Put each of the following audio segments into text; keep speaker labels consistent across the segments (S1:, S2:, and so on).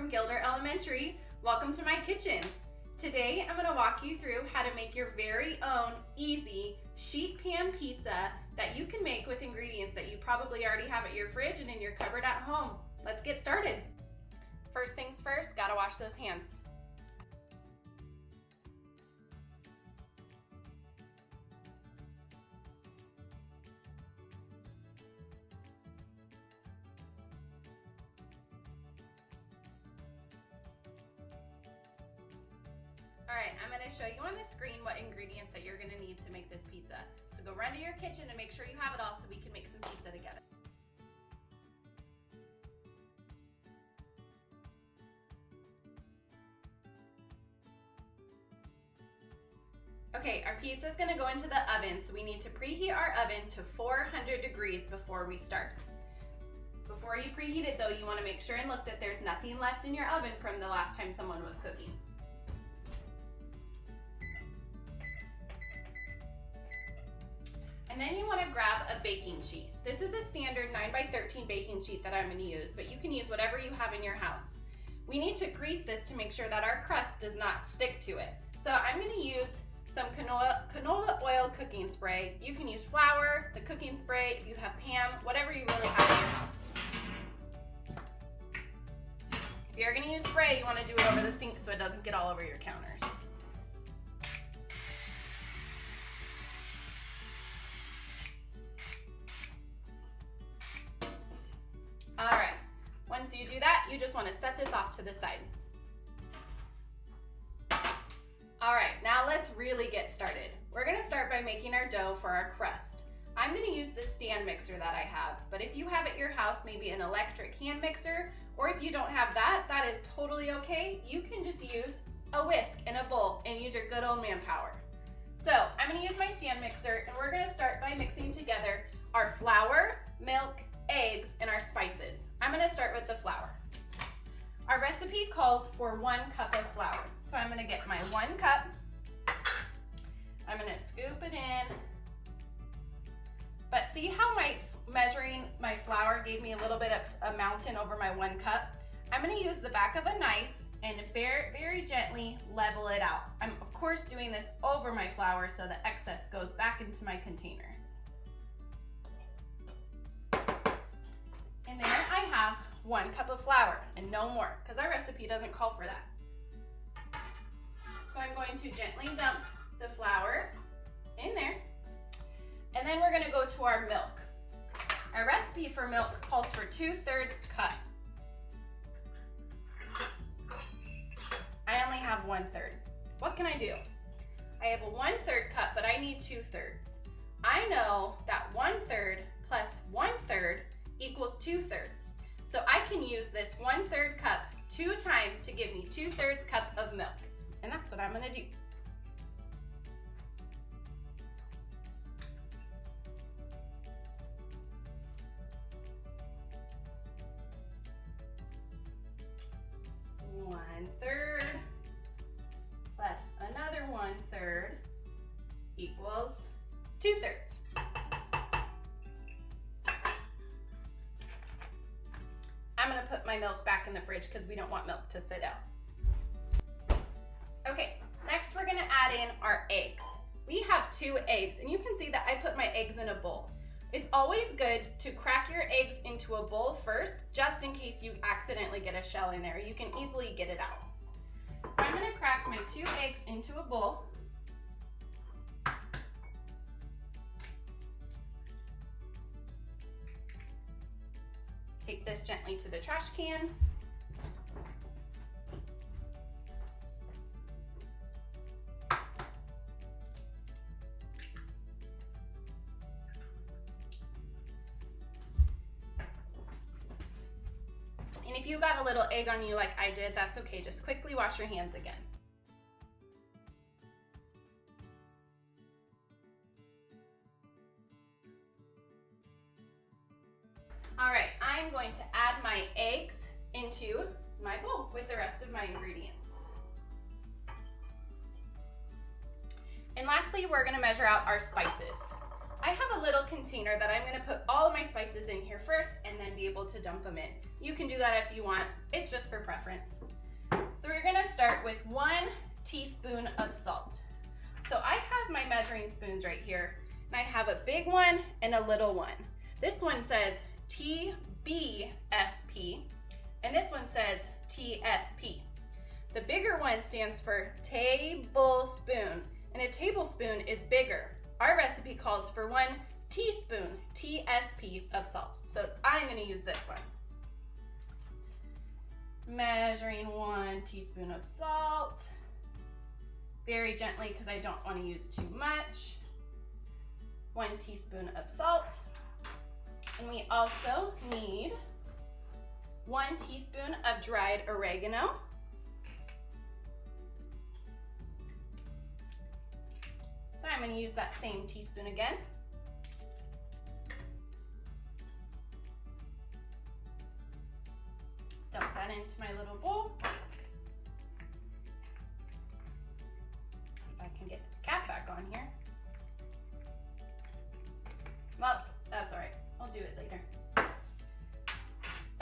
S1: from Gilder Elementary. Welcome to my kitchen. Today I'm going to walk you through how to make your very own easy sheet pan pizza that you can make with ingredients that you probably already have at your fridge and in your cupboard at home. Let's get started. First things first, gotta wash those hands. Alright, I'm going to show you on the screen what ingredients that you're going to need to make this pizza. So go run to your kitchen and make sure you have it all so we can make some pizza together. Okay, our pizza is going to go into the oven, so we need to preheat our oven to 400 degrees before we start. Before you preheat it though, you want to make sure and look that there's nothing left in your oven from the last time someone was cooking. And then you want to grab a baking sheet. This is a standard 9x13 baking sheet that I'm going to use, but you can use whatever you have in your house. We need to grease this to make sure that our crust does not stick to it. So I'm going to use some canola oil cooking spray. You can use flour, the cooking spray, if you have Pam, whatever you really have in your house. If you're going to use spray, you want to do it over the sink so it doesn't get all over your counters. All right, once you do that, you just want to set this off to the side. All right, now let's really get started. We're gonna start by making our dough for our crust. I'm gonna use this stand mixer that I have, but if you have at your house maybe an electric hand mixer, or if you don't have that, that is totally okay. You can just use a whisk and a bowl and use your good old manpower. So I'm gonna use my stand mixer and we're gonna start by mixing together our flour, milk, eggs, and our spices. I'm gonna start with the flour. Our recipe calls for 1 cup of flour. So I'm gonna get my 1 cup. I'm gonna scoop it in. But see how measuring my flour gave me a little bit of a mountain over my 1 cup? I'm gonna use the back of a knife and very, very gently level it out. I'm of course doing this over my flour so the excess goes back into my container. And there I have 1 cup of flour and no more because our recipe doesn't call for that. So I'm going to gently dump the flour in there. And then we're gonna go to our milk. Our recipe for milk calls for 2/3 cup. I only have 1/3. What can I do? I have a 1/3 cup, but I need 2/3. I know that 1/3 plus 1/3 equals 2/3. So I can use this 1/3 cup 2 times to give me 2/3 cup of milk. And that's what I'm gonna do. One third plus another 1/3 equals 2/3. I'm gonna put my milk back in the fridge because we don't want milk to sit out. Okay, next we're gonna add in our eggs. We have 2 eggs, and you can see that I put my eggs in a bowl. It's always good to crack your eggs into a bowl first, just in case you accidentally get a shell in there. You can easily get it out. So I'm gonna crack my 2 eggs into a bowl. Take this gently to the trash can. And if you got a little egg on you like I did, that's okay. Just quickly wash your hands again. All right, I'm going to add my eggs into my bowl with the rest of my ingredients. And lastly, we're gonna measure out our spices. I have a little container that I'm gonna put all of my spices in here first and then be able to dump them in. You can do that if you want, it's just for preference. So we're gonna start with 1 teaspoon of salt. So I have my measuring spoons right here, and I have a big one and a little one. This one says TBSP, and this one says TSP. The bigger one stands for tablespoon, and a tablespoon is bigger. Our recipe calls for 1 teaspoon, TSP, of salt. So I'm gonna use this one. Measuring 1 teaspoon of salt. Very gently because I don't want to use too much. 1 teaspoon of salt. And we also need 1 teaspoon of dried oregano. So I'm going to use that same teaspoon again. Dump that into my little bowl. If I can get this cap back on here. Well, that's all right. I'll do it later.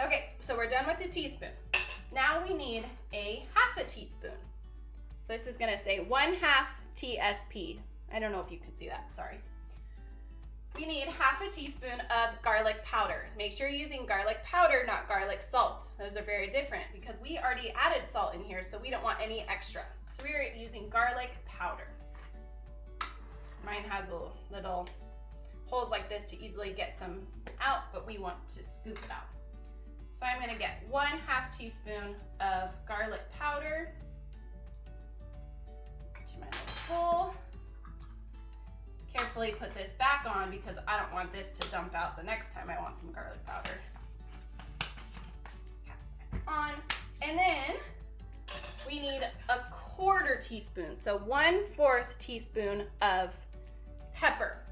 S1: Okay, so we're done with the teaspoon. Now we need a 1/2 teaspoon. So this is going to say 1/2 TSP. I don't know if you can see that, sorry. You need 1/2 teaspoon of garlic powder. Make sure you're using garlic powder, not garlic salt. Those are very different because we already added salt in here, so we don't want any extra. So we're using garlic powder. Mine has little holes like this to easily get some out, but we want to scoop it out. So I'm gonna get 1/2 teaspoon of garlic powder to my little bowl. Carefully put this back on because I don't want this to dump out the next time I want some garlic powder. Cap back on. And then we need a 1/4 teaspoon, so 1/4 teaspoon of pepper.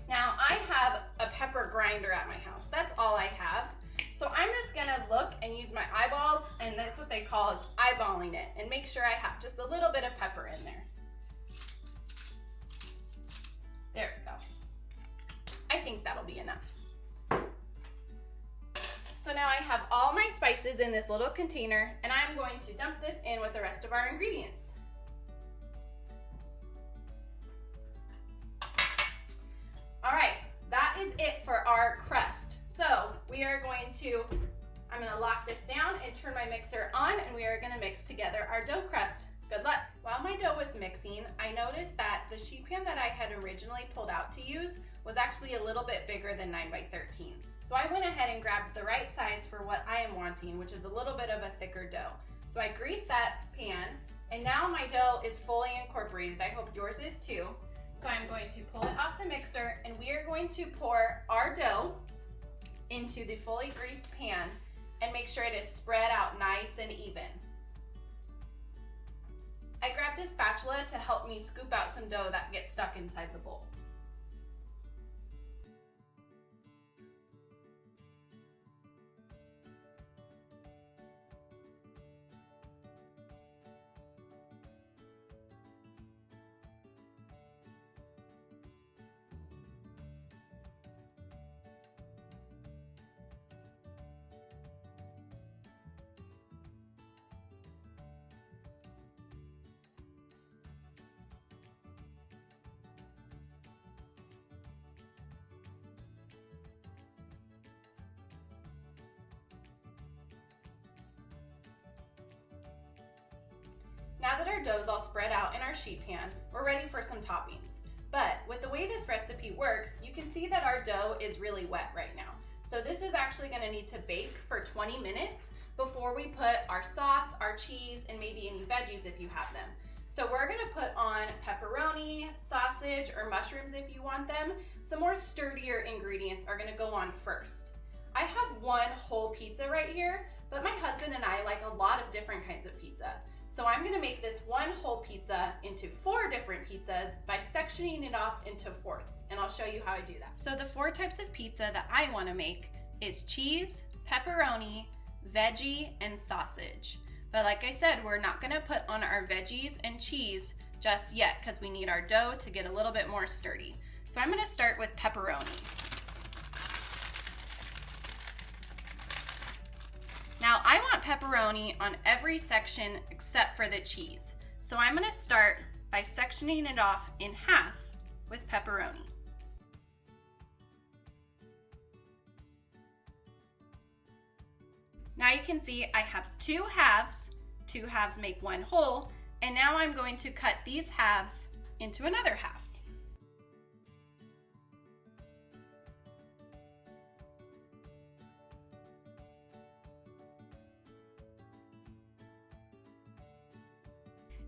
S1: Now I have a pepper grinder at my house. That's all I have. So I'm just gonna look and use my eyeballs, and that's what they call is eyeballing it, and make sure I have just a little bit of pepper in there. There we go. I think that'll be enough. So now I have all my spices in this little container, and I'm going to dump this in with the rest of our ingredients. All right, that is it for our crust. So we are going to, I'm gonna lock this down and turn my mixer on, and we are gonna mix together our dough crust. Good luck. While my dough was mixing, I noticed that the sheet pan that I had originally pulled out to use was actually a little bit bigger than 9 by 13. So I went ahead and grabbed the right size for what I am wanting, which is a little bit of a thicker dough. So I greased that pan, and now my dough is fully incorporated. I hope yours is too. So I'm going to pull it off the mixer, and we are going to pour our dough into the fully greased pan and make sure it is spread out nice and even. I grabbed a spatula to help me scoop out some dough that gets stuck inside the bowl. Now that our dough is all spread out in our sheet pan, we're ready for some toppings. But with the way this recipe works, you can see that our dough is really wet right now. So this is actually gonna need to bake for 20 minutes before we put our sauce, our cheese, and maybe any veggies if you have them. So we're gonna put on pepperoni, sausage, or mushrooms if you want them. Some more sturdier ingredients are gonna go on first. I have 1 whole pizza right here, but my husband and I like a lot of different kinds of pizza. So I'm gonna make this 1 whole pizza into 4 different pizzas by sectioning it off into fourths, and I'll show you how I do that. So the 4 types of pizza that I wanna make is cheese, pepperoni, veggie, and sausage. But like I said, we're not gonna put on our veggies and cheese just yet because we need our dough to get a little bit more sturdy. So I'm gonna start with pepperoni. Now I want pepperoni on every section except for the cheese. So I'm gonna start by sectioning it off in half with pepperoni. Now you can see I have two halves make one whole, and now I'm going to cut these halves into another half.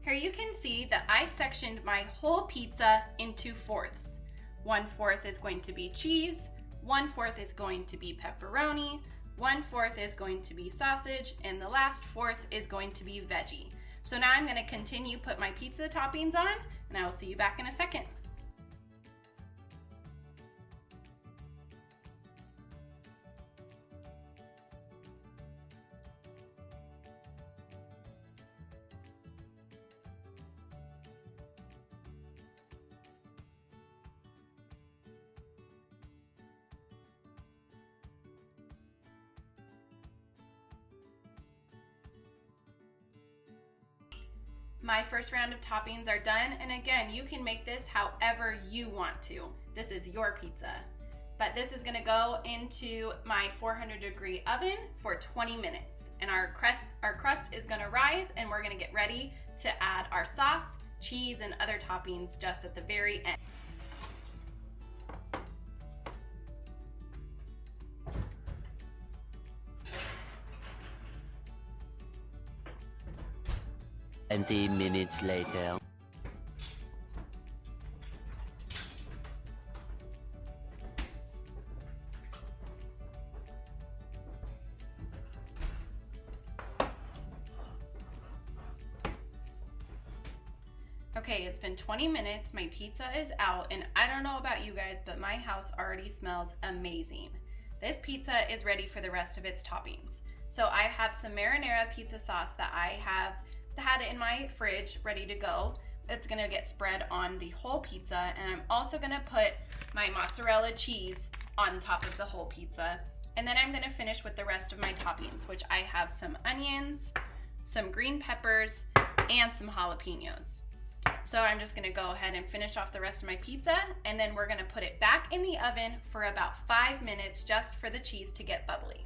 S1: Here you can see that I sectioned my whole pizza into fourths. 1/4 is going to be cheese, 1/4 is going to be pepperoni, 1/4 is going to be sausage, and the last fourth is going to be veggie. So now I'm going to continue put my pizza toppings on, and I will see you back in a second. My first round of toppings are done, and again, you can make this however you want to. This is your pizza. But this is gonna go into my 400-degree oven for 20 minutes. And our crust is gonna rise, and we're gonna get ready to add our sauce, cheese, and other toppings just at the very end.
S2: Minutes later.
S1: Okay, it's been 20 minutes, my pizza is out, and I don't know about you guys, but my house already smells amazing. This pizza is ready for the rest of its toppings. So I have some marinara pizza sauce that I have had in my fridge ready to go. It's gonna get spread on the whole pizza, and I'm also gonna put my mozzarella cheese on top of the whole pizza. And then I'm gonna finish with the rest of my toppings, which I have some onions, some green peppers, and some jalapeños. So I'm just gonna go ahead and finish off the rest of my pizza, and then we're gonna put it back in the oven for about 5 minutes just for the cheese to get bubbly.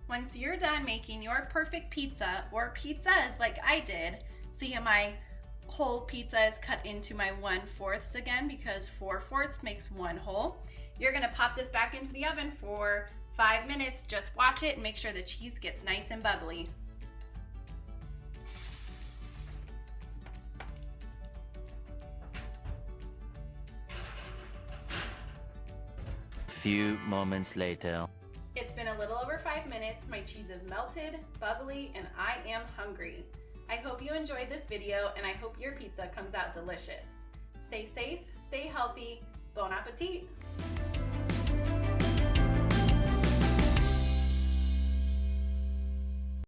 S1: Once you're done making your perfect pizza, or pizzas like I did, see my whole pizza is cut into my 1/4 again because 4/4 makes one whole. You're gonna pop this back into the oven for 5 minutes. Just watch it and make sure the cheese gets nice and bubbly.
S2: Few moments later.
S1: It's been a little over 5 minutes. My cheese is melted, bubbly, and I am hungry. I hope you enjoyed this video, and I hope your pizza comes out delicious. Stay safe, stay healthy, bon appetit!